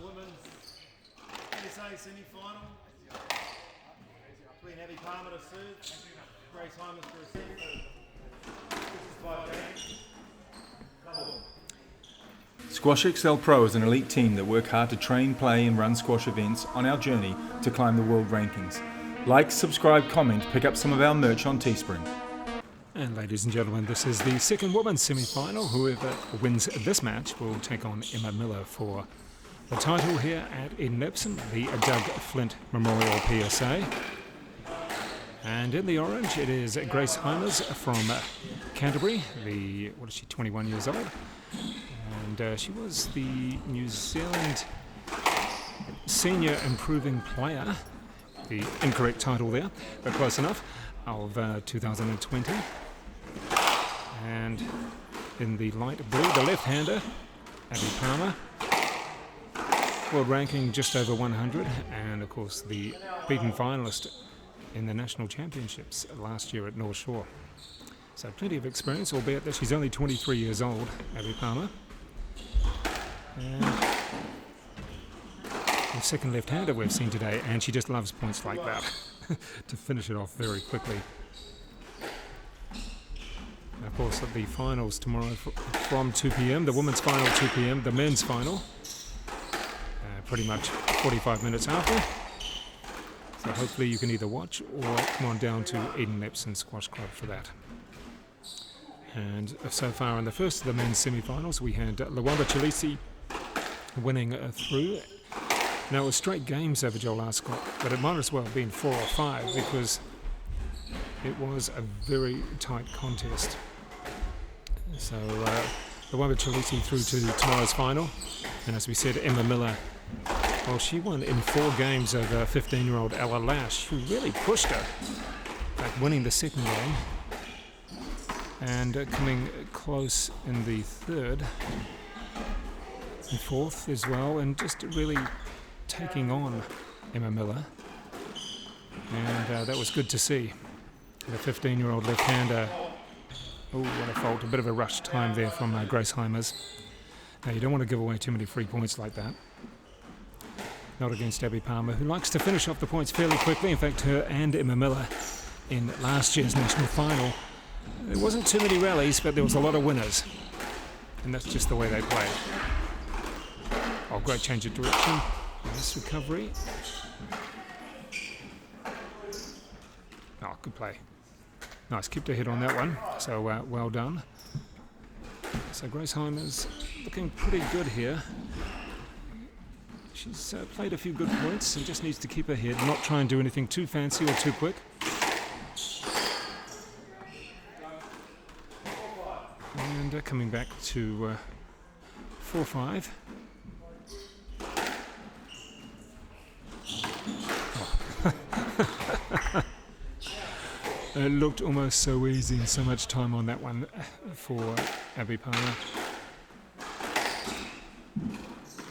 women's PSA semi-final between Abbie Palmer to serve, Grace HYMERS to receive. This is 5 games. Squash XL Pro is an elite team that work hard to train, play and run squash events on our journey to climb the world rankings. Like, subscribe, comment, pick up some of our merch on Teespring. And ladies and gentlemen, this is the second women's semi-final. Whoever wins this match will take on Emma Miller for the title here at EPSOM, the Doug Flint Memorial PSA. And in the orange, it is Grace HYMERS from Canterbury. What is she, 21 years old? And she was the New Zealand Senior Improving Player, the incorrect title there, but close enough, of 2020. And in the light blue, the left-hander, Abbie Palmer, world ranking just over 100, and of course the beaten finalist in the national championships last year at North Shore. So plenty of experience, albeit that she's only 23 years old, Abbie Palmer. And the second left-hander we've seen today, and she just loves points like that to finish it off very quickly. And of course, at the finals tomorrow from 2 p.m, the women's final 2 p.m, the men's final pretty much 45 minutes after. So hopefully you can either watch or come on down to EPSOM Squash Club for that. And so far in the first of the men's semi-finals, we had Luamba Chalisi winning through. Now it was straight games over Joel Ascot, but it might as well have been 4 or 5 because it was a very tight contest. So Luamba Chalisi through to tomorrow's final. And as we said, Emma Miller, well, she won in 4 games over 15-year-old Ella Lash, who really pushed her, like winning the second game and coming close in the third and fourth as well, and just really taking on Emma Miller. And that was good to see. The 15-year-old left-hander, oh, what a fault, a bit of a rush time there from Grace HYMERS. Now, you don't want to give away too many free points like that. Not against Abbie Palmer, who likes to finish off the points fairly quickly. In fact, her and Emma Miller in last year's national final, there wasn't too many rallies, but there was a lot of winners. And that's just the way they play. Oh, great change of direction. Nice recovery. Oh, good play. Nice, kept her head on that one. So, well done. So Grace HYMERS looking pretty good here. She's played a few good points and just needs to keep her head, not try and do anything too fancy or too quick. And coming back to 4-5. Oh. It looked almost so easy and so much time on that one for Abbie Palmer.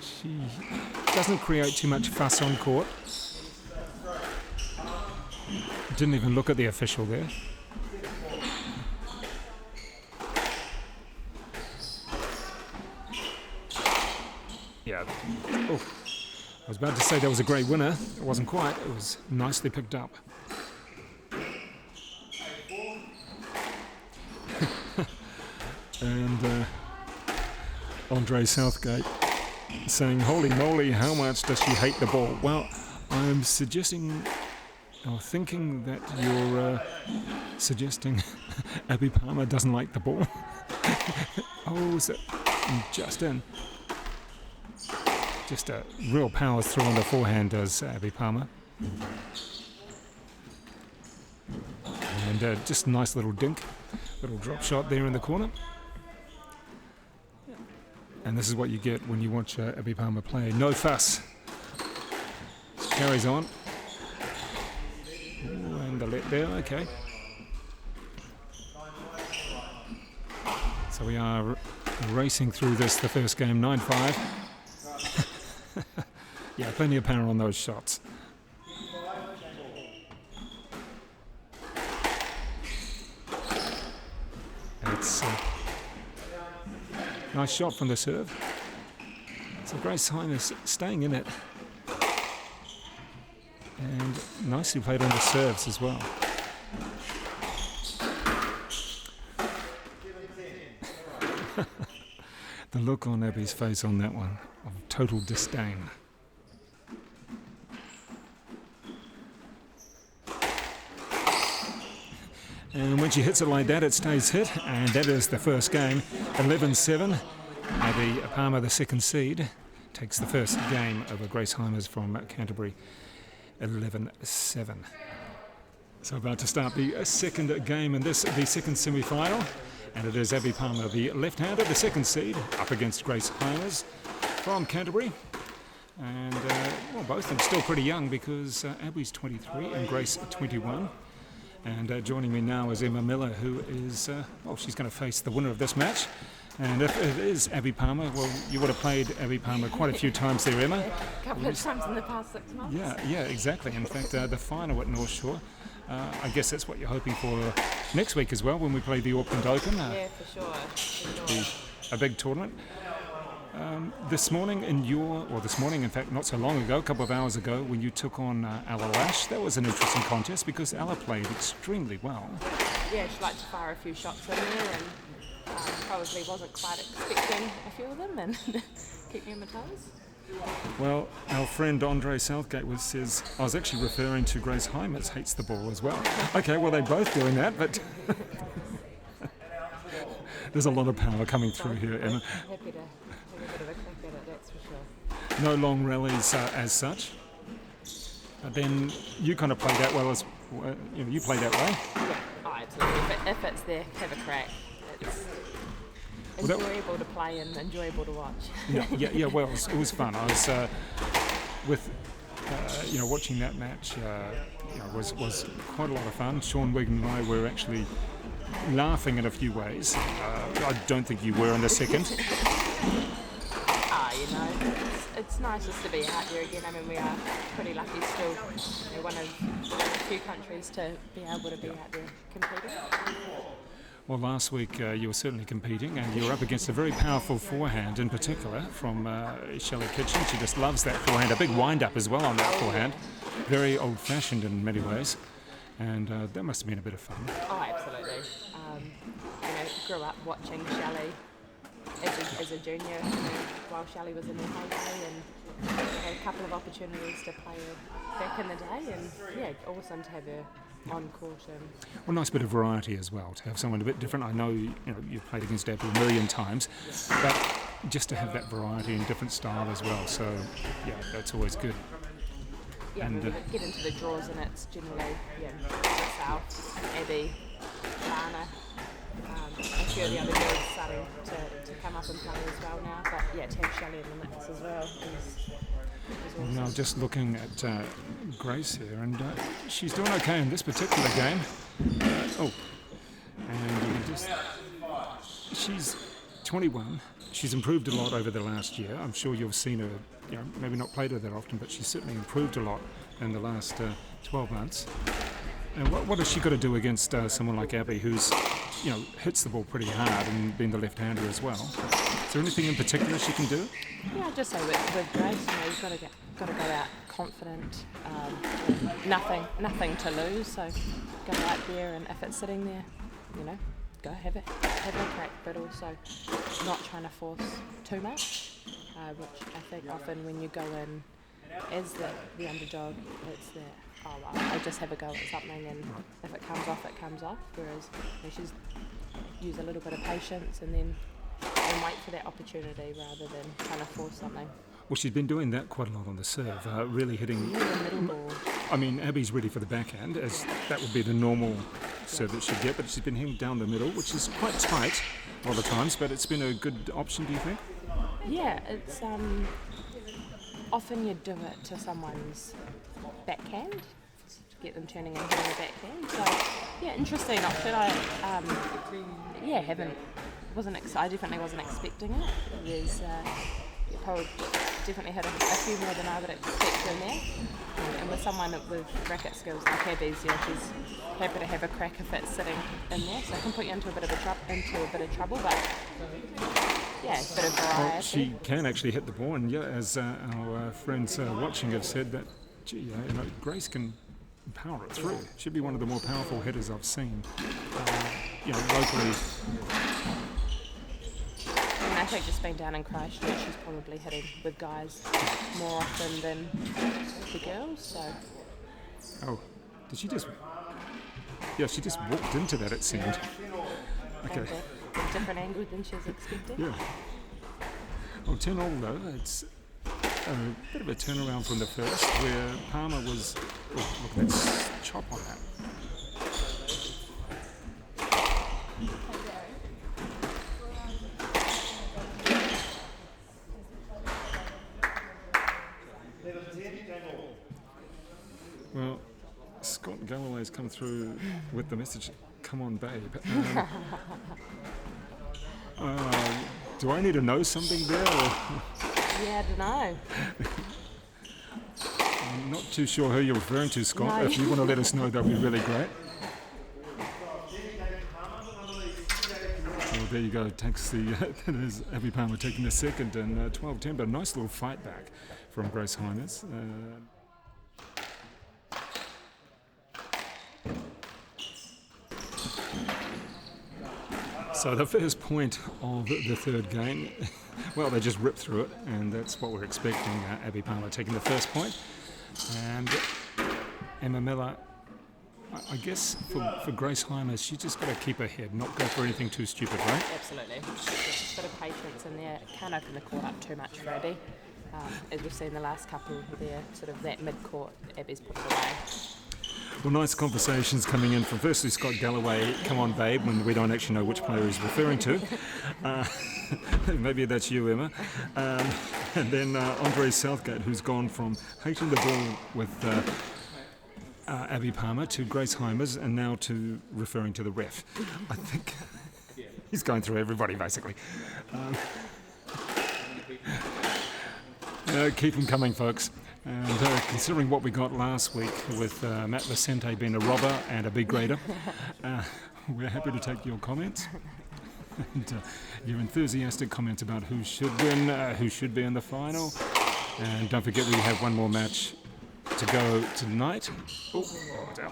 She doesn't create too much fuss on court. Didn't even look at the official there. Yeah. Oh, I was about to say that was a great winner. It wasn't quite. It was nicely picked up. And Andre Southgate saying, holy moly, how much does she hate the ball? Well, I'm suggesting, or thinking that you're suggesting Abbie Palmer doesn't like the ball. Oh, is it just in? Just a real power throw on the forehand does Abbie Palmer. And just a nice little dink, little drop shot there in the corner. And this is what you get when you watch Abbie Palmer play. No fuss. Just carries on. Ooh, and the let there, okay. So we are racing through this, the first game, 9-5. Yeah, plenty of power on those shots. It's nice shot from the serve. So Grace HYMERS staying in it. And nicely played on the serves as well. The look on Abbie's face on that one of total disdain. And when she hits it like that, it stays hit, and that is the first game. 11-7. Abbie Palmer, the second seed, takes the first game over Grace HYMERS from Canterbury. 11-7. So about to start the second game in this, the second semi-final, and it is Abbie Palmer, the left-hander, the second seed, up against Grace HYMERS from Canterbury. And well, both of them still pretty young because Abbie's 23 and Grace 21. And joining me now is Emma Miller, who is, well, she's going to face the winner of this match. And if it is Abbie Palmer, well, you would have played Abbie Palmer quite a few times there, Emma. A couple of times in the past 6 months. Yeah, exactly. In fact, the final at North Shore, I guess that's what you're hoping for next week as well, when we play the Auckland Open. Yeah, for sure. A big tournament. This morning in fact, not so long ago, a couple of hours ago, when you took on Ella Lash, that was an interesting contest because Ella played extremely well. Yeah, she liked to fire a few shots in there and probably wasn't quite expecting a few of them and keep me on my toes. Well, our friend Andre Southgate says, I was actually referring to Grace HYMERS hates the ball as well. Okay, well, they're both doing that, but there's a lot of power coming through here, Emma. Happy to have a bit of a crack at it, that's for sure. No long rallies as such. But then you kind of play that well as you play that way. Yeah, oh, absolutely. If it's there, have a crack. It's enjoyable to play and enjoyable to watch. Yeah. Well, it was fun. I was watching that match. Was quite a lot of fun. Sean Wigan and I were actually laughing in a few ways. I don't think you were in the second. It's nice just to be out here again. I mean, we are pretty lucky still. One of the few countries to be able to be out there competing. Well, last week you were certainly competing, and you were up against a very powerful forehand in particular from Shelley Kitchen. She just loves that forehand. A big wind-up as well on that forehand. Very old-fashioned in many ways, and that must have been a bit of fun. Oh, absolutely. Grew up watching Shelley as a junior while Shelley was in her heyday, and had a couple of opportunities to play her back in the day, and yeah, awesome to have her on court. Well, nice bit of variety as well, to have someone a bit different. I know you've played against Abbie a million times, but just to have that variety and different style as well. So yeah, that's always good. Yeah, and we get into the draws and it's generally myself, Abbie, Lana, a few of the other girls starting to come up and play as well now. But yeah, to have Shelley in the mix as well is awesome. Now just looking at Grace here, and she's doing okay in this particular game. And you can just, she's 21. She's improved a lot over the last year. I'm sure you've seen her, maybe not played her that often, but she's certainly improved a lot in the last 12 months. And what has she got to do against someone like Abbie, who's, hits the ball pretty hard and being the left-hander as well? Is there anything in particular she can do? Yeah, I'd just say with Grace, you've got to go out confident, nothing to lose. So go out there, and if it's sitting there, go have a crack, but also not trying to force too much, which I think often when you go in as the underdog, it's that, I'll just have a go at something, and if it comes off, it comes off. Whereas she's use a little bit of patience and then wait for that opportunity rather than trying to force something. Well, she's been doing that quite a lot on the serve, really hitting. The middle ball. I mean, Abbie's ready for the backhand, as that would be the normal serve that she'd get, but she's been hitting down the middle, which is quite tight a lot of times, but it's been a good option, do you think? Yeah, it's often you do it to someone's backhand to get them turning and hitting a backhand. So yeah, interesting option. I definitely wasn't expecting it. There's you probably definitely had a few more than I would expect in there. And with someone with racket skills like Abbz, she's happy to have a crack if it's sitting in there. So it can put you into a bit of trouble, but yeah, a bit of Well, variety. she can actually hit the ball, and yeah, as our friends watching have said that, gee, you know, Grace can power it through. Should be one of the more powerful hitters I've seen, you know, locally. And I think just being down in Christchurch, she's probably hitting with guys more often than the girls. So Oh, did she just? Yeah, she just walked into that, it seemed. Okay. maybe a different angle than she was expecting. Yeah. Well, 10-all though, it's a bit of a turnaround from the first, where Palmer was. Oh, look at that chop on that. Well, Scott Galloway's come through with the message, "Come on, babe." Do I need to know something there? Or Yeah, I don't know. I'm not too sure who you're referring to, Scott. No. If you want to let us know, that'd be really great. Well, there you go. Takes the that is Abbie Palmer taking the second and 12-10, but a nice little fight back from Grace HYMERS. So the first point of the third game, well, they just ripped through it, and that's what we're expecting. Abbie Palmer taking the first point, and Emma Miller, I guess for Grace HYMERS, she's just got to keep her head, not go for anything too stupid, right? Absolutely. Just a bit of patience in there. Can't open the court up too much for Abbie. As we've seen the last couple there, sort of that mid-court, Abbie's put it away. Well, nice conversations coming in from firstly Scott Galloway, "Come on, babe," when we don't actually know which player he's referring to. Maybe that's you, Emma. And then Andre Southgate, who's gone from hating the ball with Abbie Palmer to Grace HYMERS, and now to referring to the ref. I think he's going through everybody, basically. Keep them coming, folks. And considering what we got last week with Matt Vicente being a robber and a big grader, we're happy to take your comments and your enthusiastic comments about who should win, who should be in the final. And don't forget we have one more match to go tonight. Oh, it's out.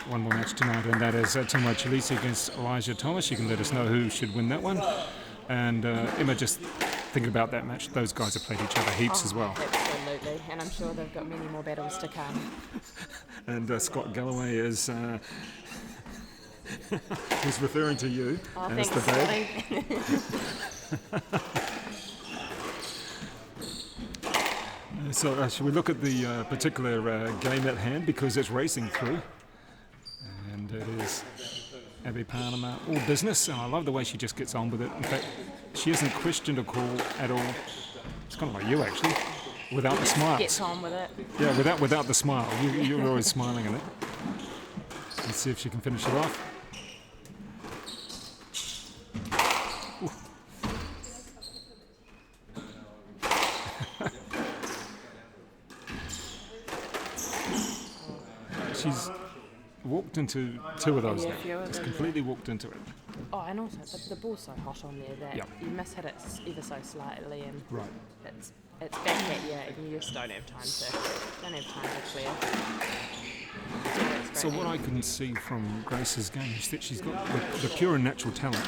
One more match tonight, and that is Timur Chalisi against Elijah Thomas. You can let us know who should win that one. And Emma, just thinking about that match, those guys have played each other heaps as well. Absolutely, and I'm sure they've got many more battles to come. And Scott Galloway is he's referring to you as the babe. So should we look at the particular game at hand, because it's racing through, and it is Abbie Palmer, all business. And I love the way she just gets on with it. In fact, she hasn't questioned a call at all. It's kind of like you, actually, without the smiles. Gets on with it. Yeah, without the smile. You're always smiling at it. Let's see if she can finish it off. She's walked into two of those Yeah, now. a few of Just them, completely walked into it. Oh, and also the ball's so hot on there that Yep. you miss hit it ever so slightly, and Right. it's back at you, and you just don't have time to clear. So what I can see from Grace's game is that she's got the pure and natural talent,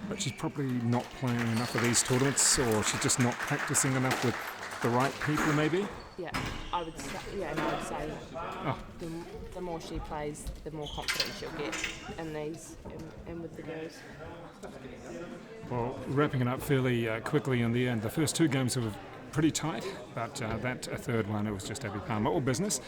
but she's probably not playing enough of these tournaments, or she's just not practicing enough with the right people, maybe. Yeah, I would say. Yeah, and I would say Oh. the more she plays, the more confidence she'll get in these and with the girls. Well, wrapping it up fairly quickly in the end. The first two games were pretty tight, but that third one, it was just Abbie Palmer, all business.